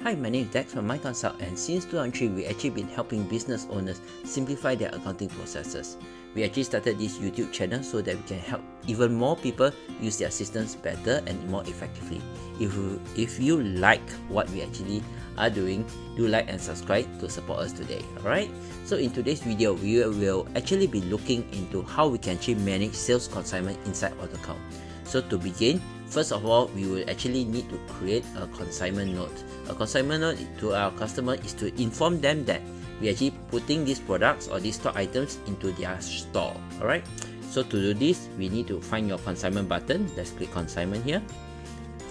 Hi, my name is Dex from myconsult, and since 2003, we've actually been helping business owners simplify their accounting processes. We actually started this YouTube channel so that we can help even more people use their systems better and more effectively. If you like what we actually are doing, do like and subscribe to support us today. Alright? So in today's video, we will actually be looking into how we can actually manage sales consignment inside AutoCount. So to begin, first of all, we will actually need to create a consignment note. A consignment note to our customer is to inform them that we are actually putting these products or these stock items into their store. Alright, so to do this, we need to find your consignment button. Let's click consignment here.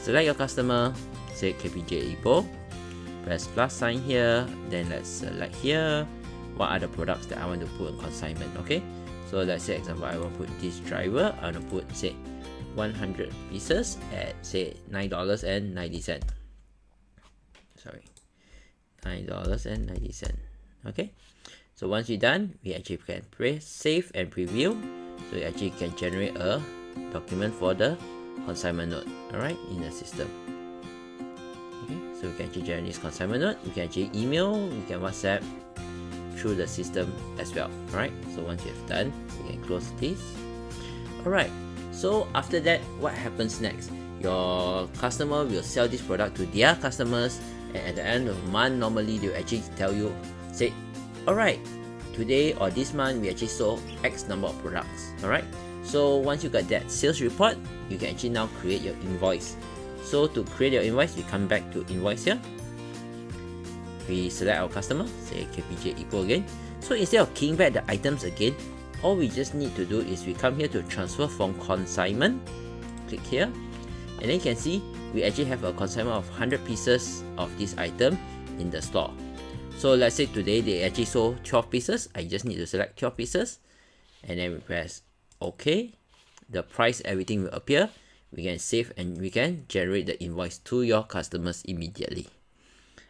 Select your customer, say KPJ Ipoh, press plus sign here, then let's select here what are the products that I want to put in consignment. Okay, so let's say example, I want to put this driver, I want to put say 100 pieces at say $9.90. Sorry, $9.90. Okay, so once you're done, we actually can press save and preview. So you actually can generate a document for the consignment note, alright, in the system. Okay, so we can actually generate this consignment note. We can actually email, we can WhatsApp through the system as well. Alright, so once you have done, we can close this. Alright, so after that, what happens next? Your customer will sell this product to their customers, and at the end of the month, normally they will actually tell you, say, alright, today or this month we actually sold X number of products. Alright, so once you got that sales report, you can actually now create your invoice. So to create your invoice, we come back to invoice here. We select our customer, say KPJ Ipoh again. So instead of keying back the items again, all we just need to do is we come here to transfer from consignment, click here, and then you can see we actually have a consignment of 100 pieces of this item in the store. So let's say today they actually sold 12 pieces. I just need to select 12 pieces, and then we press OK. The price, everything will appear. We can save and we can generate the invoice to your customers immediately.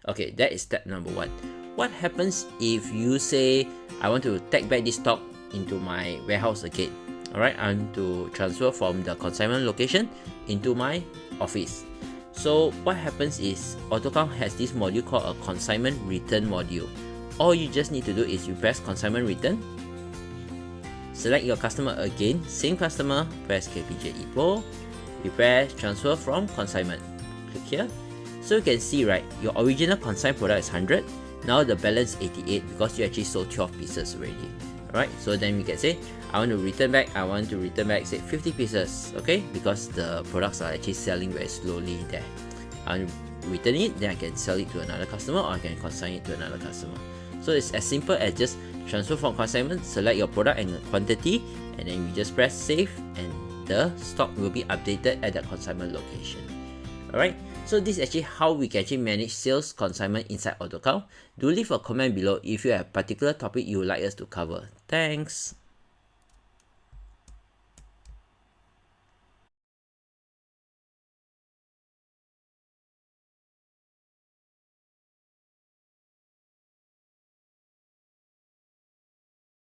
Okay, that is step number one. What happens if you say, I want to take back this stock into my warehouse again? Alright, I want to transfer from the consignment location into my office. So what happens is AutoCount has this module called a consignment return module. All you just need to do is you press consignment return, select your customer again, same customer, press KPJ Ipoh, you press transfer from consignment, click here. So you can see, right, your original consigned product is 100, now the balance 88 because you actually sold 12 pieces already. Alright, so then we can say, I want to return back say 50 pieces, okay, because the products are actually selling very slowly there. I want to return it, then I can sell it to another customer, or I can consign it to another customer. So it's as simple as just transfer from consignment, select your product and quantity, and then you just press save, and the stock will be updated at the consignment location. Alright, so this is actually how we can actually manage sales consignment inside AutoCount. Do leave a comment below if you have a particular topic you would like us to cover. Thanks!